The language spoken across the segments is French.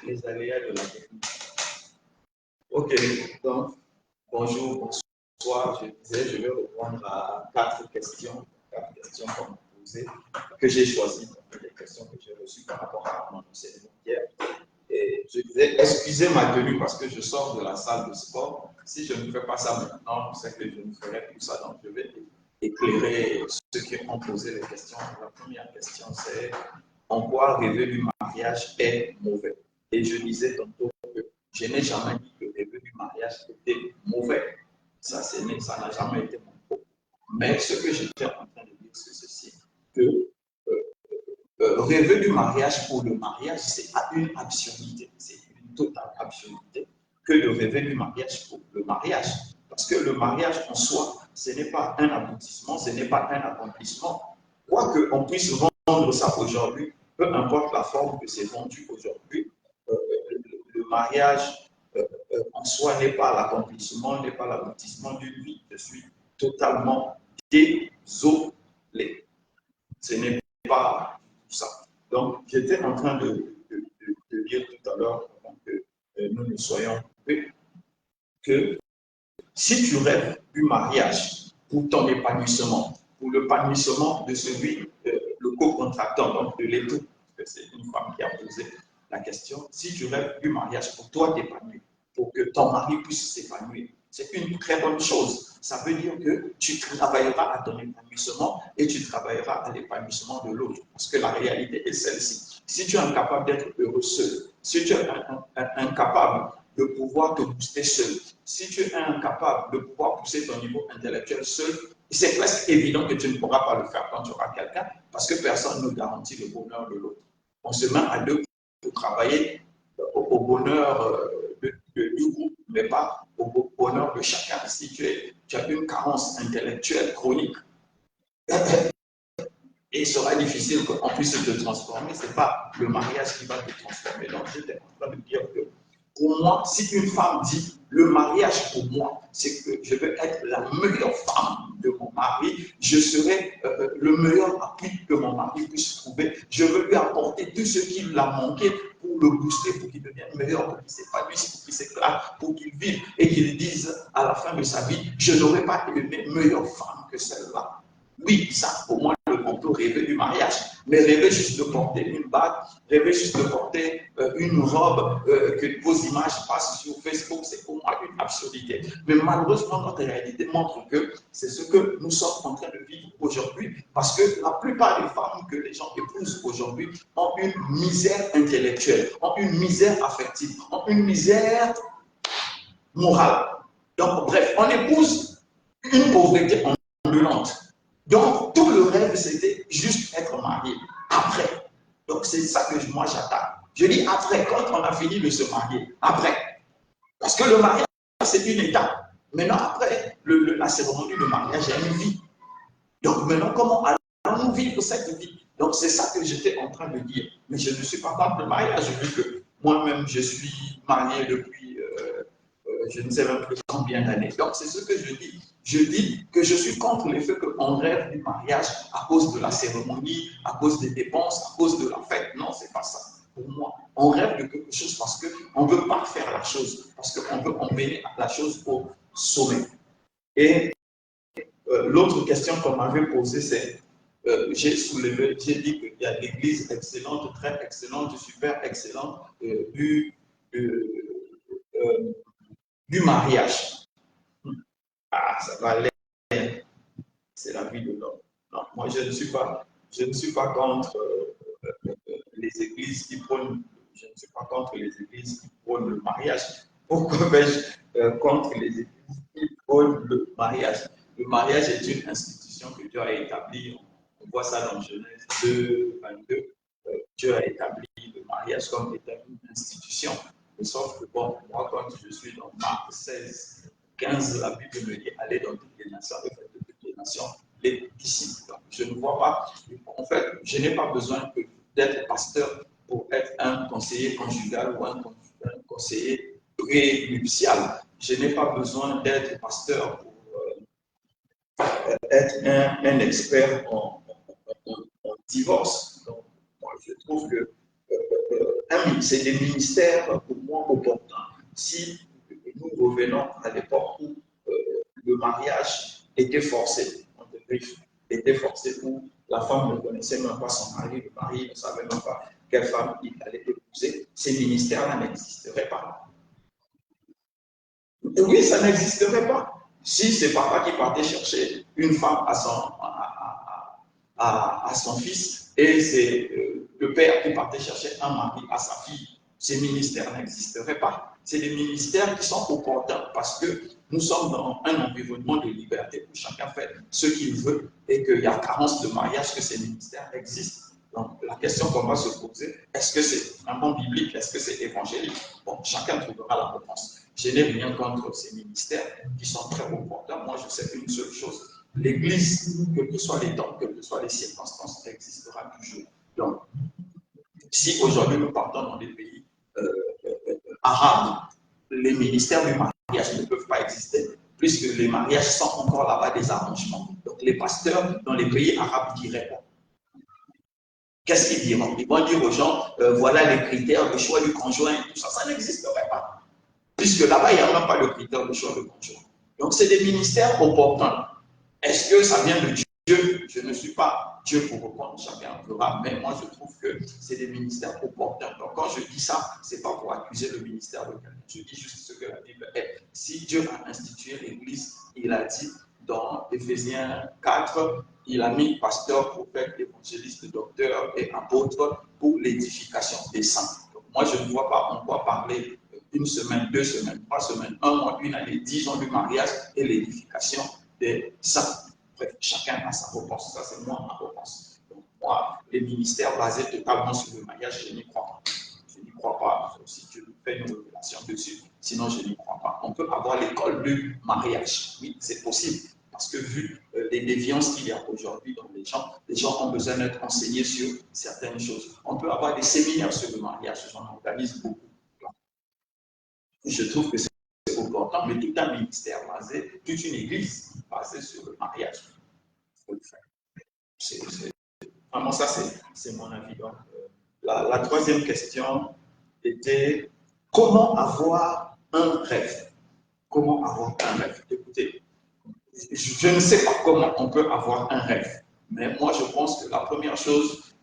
les aléas de la technique. Ok, donc, bonjour, bonsoir. Je disais, je vais répondre à quatre questions qu'on m'a posées, que j'ai choisies, les questions que j'ai reçues par rapport à mon enseignement hier. Et je disais, excusez ma tenue parce que je sors de la salle de sport. Si je ne fais pas ça maintenant, c'est que je ne ferai plus ça. Donc, je vais éclairer ceux qui ont posé les questions. La première question, c'est en quoi rêver du mariage est mauvais? Et je disais tantôt que je n'ai jamais dit que rêver du mariage était mauvais. Ça n'a jamais été mon propos. Mais ce que j'étais en train de dire, c'est ceci, que rêver du mariage pour le mariage, c'est une absurdité. C'est une totale absurdité que de rêver du mariage pour le mariage. Parce que le mariage en soi, ce n'est pas un aboutissement, ce n'est pas un accomplissement. Quoi qu'on puisse vendre ça aujourd'hui, peu importe la forme que c'est vendu aujourd'hui, le mariage en soi n'est pas l'accomplissement, n'est pas l'aboutissement d'une vie. Je suis totalement désolé. Ce n'est pas ça. Donc, j'étais en train de dire tout à l'heure, avant que nous ne soyons coupés, que si tu rêves du mariage pour ton épanouissement, pour l'épanouissement de celui, le co-contractant, donc de l'époux, parce que c'est une femme qui a posé la question, si tu rêves du mariage pour toi t'épanouir, pour que ton mari puisse s'épanouir, c'est une très bonne chose. Ça veut dire que tu travailleras à ton épanouissement et tu travailleras à l'épanouissement de l'autre. Parce que la réalité est celle-ci. Si tu es incapable d'être heureux seul, si tu es incapable de pouvoir te booster seul, si tu es incapable de pouvoir pousser ton niveau intellectuel seul, c'est presque évident que tu ne pourras pas le faire quand tu auras quelqu'un, parce que personne ne garantit le bonheur de l'autre. On se met à deux pour travailler au bonheur du groupe, mais pas au bonheur de chacun. Si tu as une carence intellectuelle chronique, et il sera difficile qu'on puisse te transformer. Ce n'est pas le mariage qui va te transformer. Donc, j'étais en train de dire que pour moi, si une femme dit le mariage pour moi, c'est que je veux être la meilleure femme de mon mari, je serai le meilleur appui que mon mari puisse trouver. Je veux lui apporter tout ce qu'il a manqué pour le booster, pour qu'il devienne meilleur, pour qu'il s'épanouisse, pour qu'il s'éclate, pour qu'il vive et qu'il dise à la fin de sa vie, je n'aurais pas aimé meilleure femme que celle-là. Oui, ça, pour moi, on peut rêver du mariage, mais rêver juste de porter une bague, rêver juste de porter une robe, que vos images passent sur Facebook, c'est pour moi une absurdité. Mais malheureusement, notre réalité montre que c'est ce que nous sommes en train de vivre aujourd'hui, parce que la plupart des femmes que les gens épousent aujourd'hui ont une misère intellectuelle, ont une misère affective, ont une misère morale. Donc, bref, on épouse une pauvreté ambulante. Donc, tout le rêve, c'était juste être marié. Après. Donc, c'est ça que moi, j'attaque. Je dis après, quand on a fini de se marier. Après. Parce que le mariage, c'est une étape. Maintenant, après la cérémonie de mariage, il y a une vie. Donc, maintenant, comment allons-nous vivre cette vie? Donc, c'est ça que j'étais en train de dire. Mais je ne suis pas contre le mariage, vu que moi-même, je suis marié depuis je ne sais même plus combien d'années. Donc, c'est ce que je dis. Je dis que je suis contre le fait qu'on rêve du mariage à cause de la cérémonie, à cause des dépenses, à cause de la fête. Non, c'est pas ça. Pour moi, on rêve de quelque chose parce qu'on ne veut pas faire la chose, parce qu'on veut emmener la chose au sommet. Et l'autre question qu'on m'avait posée, c'est j'ai soulevé, j'ai dit qu'il y a l'église excellente, très excellente, super excellente du mariage. Ah, ça va aller. C'est la vie de l'homme. Non, moi, je ne suis pas contre les églises qui prônent, je ne suis pas contre les églises qui prônent le mariage. Pourquoi vais-je contre les églises qui prônent le mariage? Le mariage est une institution que Dieu a établie. On voit ça dans Genèse 2, 22. Dieu a établi le mariage comme étant une institution. Sauf que, bon, moi, quand je suis dans Marc 16, 15, la Bible me dit allez dans toutes les nations, et faites de toutes les nations les disciples. Donc, je ne vois pas, en fait, je n'ai pas besoin d'être pasteur pour être un conseiller conjugal ou un conseiller prénuptial. Je n'ai pas besoin d'être pasteur pour être un expert en divorce. Donc, moi, je trouve que c'est des ministères pour moi opportuns. Si nous revenons à l'époque où le mariage était forcé, était forcé où la femme ne connaissait même pas son mari, le mari ne savait même pas quelle femme il allait épouser, ces ministères-là n'existeraient pas. Et oui, ça n'existerait pas. Si c'est papa qui partait chercher une femme à son fils et c'est le père qui partait chercher un mari à sa fille, ces ministères n'existeraient pas. C'est des ministères qui sont opportuns parce que nous sommes dans un environnement de liberté où chacun fait ce qu'il veut et qu'il y a carence de mariage que ces ministères existent. Donc, la question qu'on va se poser, est-ce que c'est vraiment biblique? Est-ce que c'est évangélique? Bon, chacun trouvera la réponse. Je n'ai rien contre ces ministères qui sont très opportuns. Moi, je sais une seule chose. L'Église, quels que soient les temps, quelles que soient les circonstances, existera toujours. Donc, si aujourd'hui nous partons dans des pays arabes, les ministères du mariage ne peuvent pas exister, puisque les mariages sont encore là-bas des arrangements. Donc, les pasteurs dans les pays arabes diraient quoi? Qu'est-ce qu'ils diront? Ils vont dire aux gens, voilà les critères de choix du conjoint et tout ça. Ça n'existerait pas. Puisque là-bas, il n'y a même pas le critère de choix de conjoint. Donc, c'est des ministères opportuns. Est-ce que ça vient de Dieu? Je ne suis pas Dieu pour répondre, chacun verra, mais moi, je trouve que c'est des ministères opportuns. Donc, quand je dis ça, ce n'est pas pour accuser le ministère de quelqu'un. Je dis juste ce que la Bible est. Si Dieu a institué l'Église, il a dit dans Éphésiens 4, il a mis pasteur, prophète, évangéliste, docteur et apôtre pour l'édification des saints. Donc, moi, je ne vois pas en quoi parler une semaine, 2 semaines, 3 semaines, 1 mois, 1 année, 10 ans du mariage et l'édification des saints. Bref, chacun a sa réponse. Ça, c'est moi ma réponse. Donc, moi, les ministères basés totalement sur le mariage, je n'y crois pas. Je n'y crois pas. Si tu fais une révélation dessus, sinon je n'y crois pas. On peut avoir l'école du mariage. Oui, c'est possible. Parce que vu les déviances qu'il y a aujourd'hui dans les gens ont besoin d'être enseignés sur certaines choses. On peut avoir des séminaires sur le mariage. J'en organise beaucoup. Je trouve que c'est important, mais tout un ministère basé, toute une église basée sur le mariage. Vraiment, ça, c'est mon avis. Donc, la troisième question était comment avoir un rêve? Comment avoir un rêve? Écoutez, je ne sais pas comment on peut avoir un rêve, mais moi, je pense que la première chose,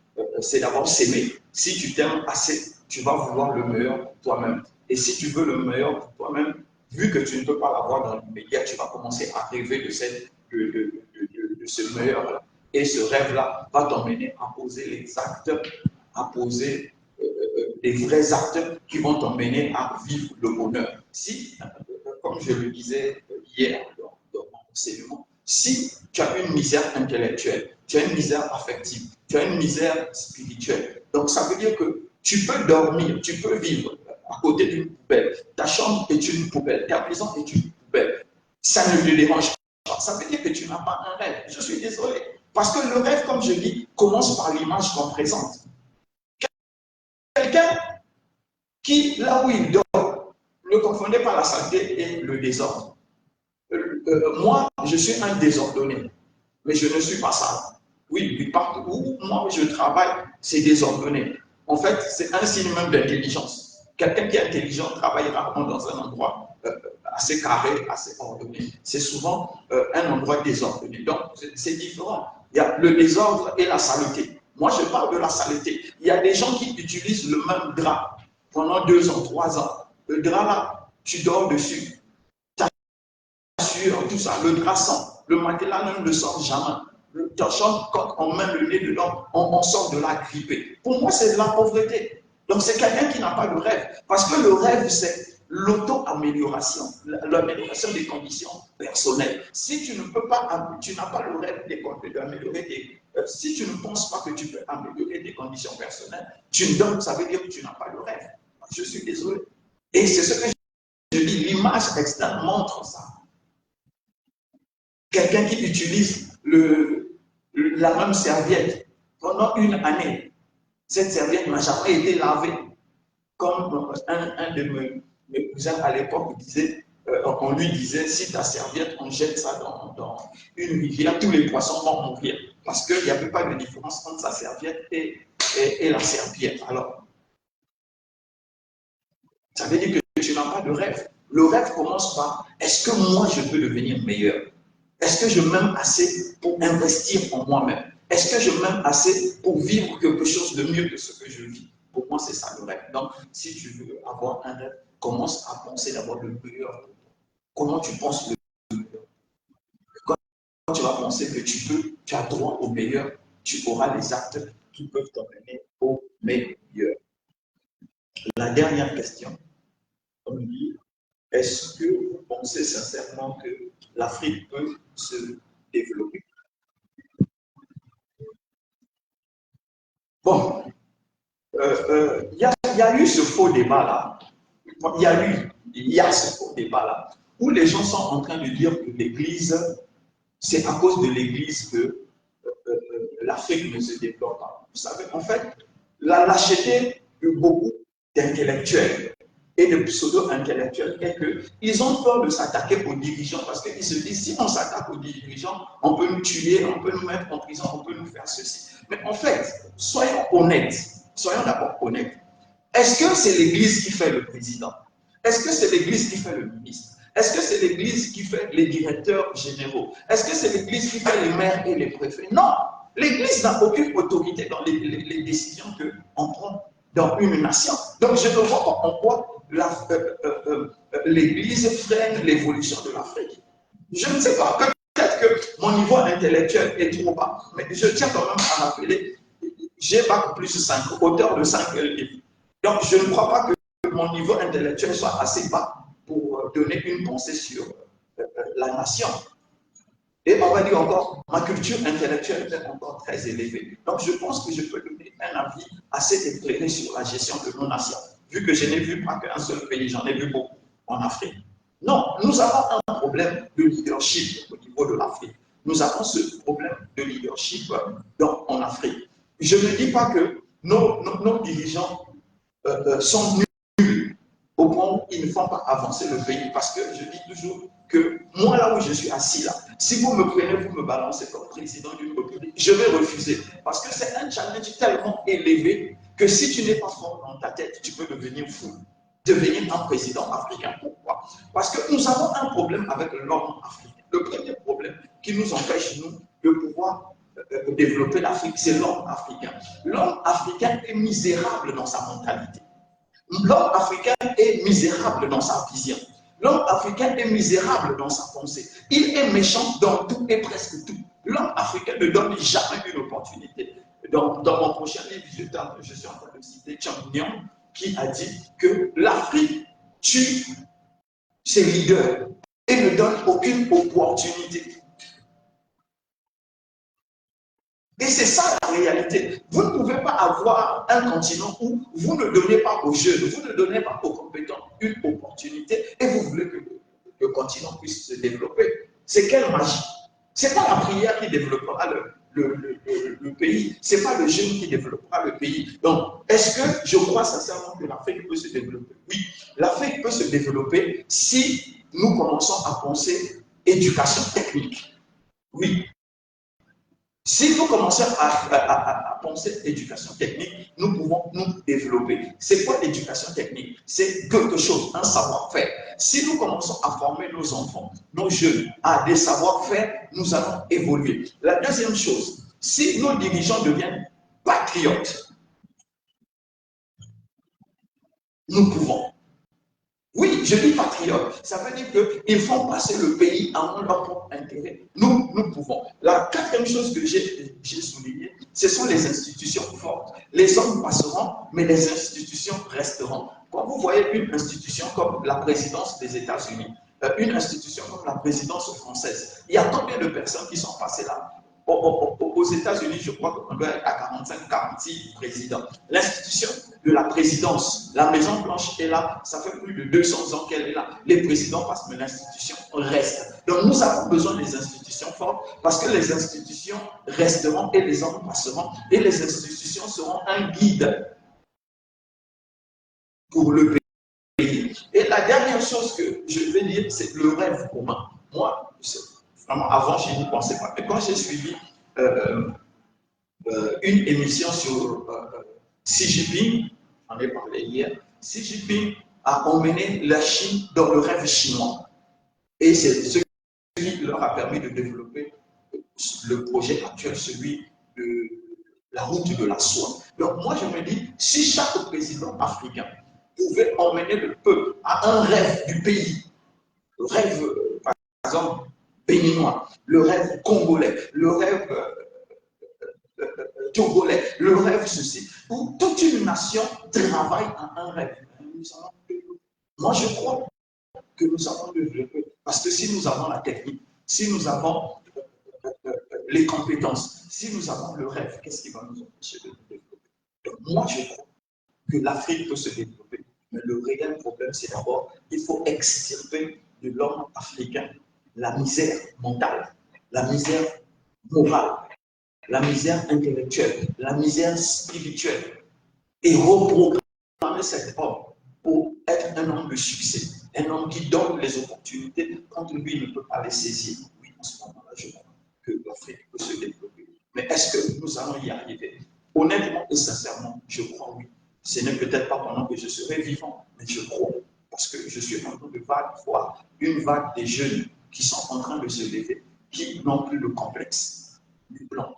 c'est d'abord s'aimer. Si tu t'aimes assez, tu vas vouloir le meilleur pour toi-même. Et si tu veux le meilleur pour toi-même, vu que tu ne peux pas l'avoir dans l'immédiat, tu vas commencer à rêver de ce meilleur-là. Et ce rêve-là va t'emmener à poser les actes, à poser les vrais actes qui vont t'emmener à vivre le bonheur. Si, comme je le disais hier dans mon enseignement, si tu as une misère intellectuelle, tu as une misère affective, tu as une misère spirituelle, donc ça veut dire que tu peux dormir, tu peux vivre à côté d'une poubelle. Ta chambre est une poubelle, ta maison est une poubelle. Ça ne te dérange pas. Ça veut dire que tu n'as pas un rêve. Je suis désolé. Parce que le rêve, comme je dis, commence par l'image qu'on présente. Quelqu'un qui, là où il dort, ne confondait pas la saleté et le désordre. Moi, je suis un désordonné, mais je ne suis pas sale. Oui, partout où moi je travaille, c'est désordonné. En fait, c'est un signe même d'intelligence. Quelqu'un qui est intelligent travaille rarement dans un endroit assez carré, assez ordonné. C'est souvent un endroit désordonné. Donc, c'est différent. Il y a le désordre et la saleté. Moi, je parle de la saleté. Il y a des gens qui utilisent le même drap pendant 2 ans, 3 ans. Le drap là, tu dors dessus. Tout ça, le drap sent. Le matelas ne le sort jamais. Ta chambre, quand on met le nez dedans, on sort de là grippé. Pour moi, c'est de la pauvreté. Donc, c'est quelqu'un qui n'a pas de rêve. Parce que le rêve, c'est l'auto-amélioration, l'amélioration des conditions personnelles. Si tu ne peux pas, tu n'as pas le rêve d'améliorer si tu ne penses pas que tu peux améliorer tes conditions personnelles, donc ça veut dire que tu n'as pas le rêve. Je suis désolé. Et c'est ce que je dis, l'image externe montre ça. Quelqu'un qui utilise la même serviette pendant 1 année, cette serviette n'a jamais été lavée. Comme un de mes cousins à l'époque disait, on lui disait, si ta serviette, on jette ça dans une rivière, tous les poissons vont mourir. Parce qu'il n'y avait pas de différence entre sa serviette et la serviette. Alors, Ça veut dire que tu n'as pas de rêve. Le rêve commence par, est-ce que moi je peux devenir meilleur? Est-ce que je m'aime assez pour investir en moi-même? Est-ce que je m'aime assez pour vivre quelque chose de mieux que ce que je vis? Pour moi, c'est ça le rêve. Donc, si tu veux avoir un rêve, commence à penser d'abord le meilleur. Comment tu penses le meilleur? Quand tu vas penser que tu peux, tu as droit au meilleur, tu auras les actes qui peuvent t'emmener au meilleur. La dernière question, on dit, est-ce que vous pensez sincèrement que l'Afrique peut se développer? Bon, y a eu ce faux débat-là. Il y a ce faux débat-là, où les gens sont en train de dire que l'Église, c'est à cause de l'Église que l'Afrique ne se développe pas. Vous savez, en fait, la lâcheté de beaucoup d'intellectuels et de pseudo-intellectuels est qu'ils ont peur de s'attaquer aux dirigeants parce qu'ils se disent si on s'attaque aux dirigeants, on peut nous tuer, on peut nous mettre en prison, on peut nous faire ceci. Mais en fait, soyons honnêtes, soyons d'abord honnêtes. Est-ce que c'est l'Église qui fait le président? Est-ce que c'est l'Église qui fait le ministre? Est-ce que c'est l'Église qui fait les directeurs généraux? Est-ce que c'est l'Église qui fait les maires et les préfets? Non! L'Église n'a aucune autorité dans les décisions qu'on prend dans une nation. Donc je ne vois pas en quoi l'Église freine l'évolution de l'Afrique. Je ne sais pas, peut-être que mon niveau intellectuel est trop bas, mais je tiens quand même à rappeler, j'ai bac plus 5, auteur de 5 livres. Donc je ne crois pas que mon niveau intellectuel soit assez bas pour donner une pensée sur la nation. Et on va dire encore, ma culture intellectuelle est encore très élevée. Donc je pense que je peux donner un avis assez éclairé sur la gestion de nos nations, vu que je n'ai vu pas qu'un seul pays, j'en ai vu beaucoup en Afrique. Non, nous avons un problème de leadership au niveau de l'Afrique. Nous avons ce problème de leadership en Afrique. Je ne dis pas que nos dirigeants sont nuls au point où ils ne font pas avancer le pays. Parce que je dis toujours que moi, là où je suis assis, là, si vous me prenez, vous me balancez comme président d'une république, je vais refuser. Parce que c'est un challenge tellement élevé que si tu n'es pas fort dans ta tête, tu peux devenir fou. Devenir un président africain. Pourquoi? Parce que nous avons un problème avec l'homme africain. Le premier problème qui nous empêche, nous, de pouvoir développer l'Afrique, c'est l'homme africain. L'homme africain est misérable dans sa mentalité. L'homme africain est misérable dans sa vision. L'homme africain est misérable dans sa pensée. Il est méchant dans tout et presque tout. L'homme africain ne donne jamais une opportunité. Dans mon prochain livre, je suis en train de citer Champion, qui a dit que l'Afrique tue ses leaders et ne donne aucune opportunité. Et c'est ça la réalité. Vous ne pouvez pas avoir un continent où vous ne donnez pas aux jeunes, vous ne donnez pas aux compétents une opportunité et vous voulez que le continent puisse se développer. C'est quelle magie? Ce n'est pas la prière qui développera le pays, ce n'est pas le jeune qui développera le pays. Donc, est-ce que je crois sincèrement que l'Afrique peut se développer? Oui, l'Afrique peut se développer si nous commençons à penser éducation technique. Oui. Si nous commençons à penser éducation technique, nous pouvons nous développer. C'est quoi l'éducation technique? C'est quelque chose, un savoir-faire. Si nous commençons à former nos enfants, nos jeunes, à des savoir-faire, nous allons évoluer. La deuxième chose, si nos dirigeants deviennent patriotes, nous pouvons. Oui, je dis patriote. Ça veut dire qu'ils font passer le pays avant leur propre intérêt. Nous pouvons. La quatrième chose que j'ai soulignée, ce sont les institutions fortes. Les hommes passeront, mais les institutions resteront. Quand vous voyez une institution comme la présidence des États-Unis, une institution comme la présidence française, il y a combien de personnes qui sont passées là? Aux États-Unis, je crois qu'on doit être à 45-46 présidents. L'institution de la présidence, la Maison-Blanche est là, ça fait plus de 200 ans qu'elle est là. Les présidents passent, mais l'institution reste. Donc nous avons besoin des institutions fortes parce que les institutions resteront et les hommes passeront et les institutions seront un guide pour le pays. Et la dernière chose que je vais dire, c'est le rêve commun. Moi, vraiment, avant, je n'y pensais pas. Mais quand j'ai suivi une émission sur Xi Jinping, j'en ai parlé hier, Xi Jinping à emmener la Chine dans le rêve chinois. Et c'est ce qui leur a permis de développer le projet actuel, celui de la route de la soie. Donc moi, je me dis, si chaque président africain pouvait emmener le peuple à un rêve du pays, le rêve, par exemple, béninois, le rêve congolais, le rêve togolais, le rêve ceci, où toute une nation travaille à un rêve. Moi, je crois que nous avons développé, parce que si nous avons la technique, si nous avons les compétences, si nous avons le rêve, qu'est-ce qui va nous empêcher de nous développer? Donc, moi, je crois que l'Afrique peut se développer. Mais le réel problème, c'est d'abord, il faut extirper de l'homme africain la misère mentale, la misère morale, la misère intellectuelle, la misère spirituelle, et reprogrammer cet homme pour être un homme de succès, un homme qui donne les opportunités quand lui ne peut pas les saisir. Oui, en ce moment-là, je crois que l'Afrique peut se développer. Mais est-ce que nous allons y arriver? Honnêtement et sincèrement, je crois oui. Ce n'est peut-être pas pendant que je serai vivant, mais je crois. Parce que je suis en train de voir une vague des jeunes qui sont en train de se lever, qui n'ont plus le complexe du blanc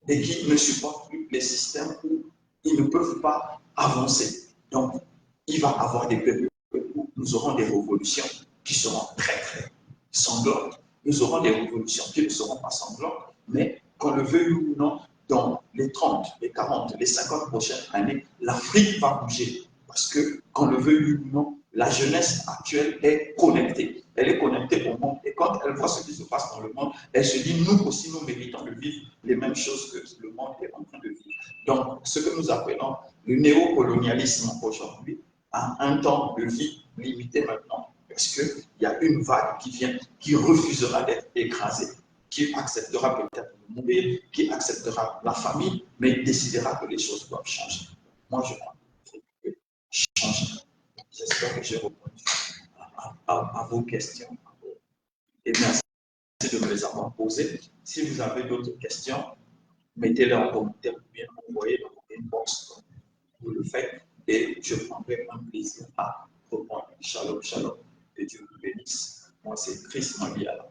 et qui ne supportent plus les systèmes où ils ne peuvent pas avancer. Donc, il va y avoir des périodes où nous aurons des révolutions qui seront très, très sanglantes. Nous aurons des révolutions qui ne seront pas sanglantes, mais qu'on le veuille ou non, dans les 30, les 40, les 50 prochaines années, l'Afrique va bouger. Parce que, qu'on le veuille ou non, la jeunesse actuelle est connectée. Elle est connectée au monde. Et quand elle voit ce qui se passe dans le monde, elle se dit, nous aussi, nous méritons de vivre les mêmes choses que le monde est en train de vivre. Donc, ce que nous appelons le néocolonialisme aujourd'hui a un temps de vie limité maintenant, parce qu'il y a une vague qui vient, qui refusera d'être écrasée, qui acceptera peut-être de mourir, qui acceptera la famille, mais décidera que les choses doivent changer. Moi, je crois que changer. J'espère que j'ai répondu à vos questions. Et merci de me les avoir posées. Si vous avez d'autres questions, mettez-les en commentaire ou bien envoyez dans une box. Vous le faites et je prendrai un plaisir à répondre. Shalom, shalom. Que Dieu vous bénisse. Moi, c'est Chris Mabiala.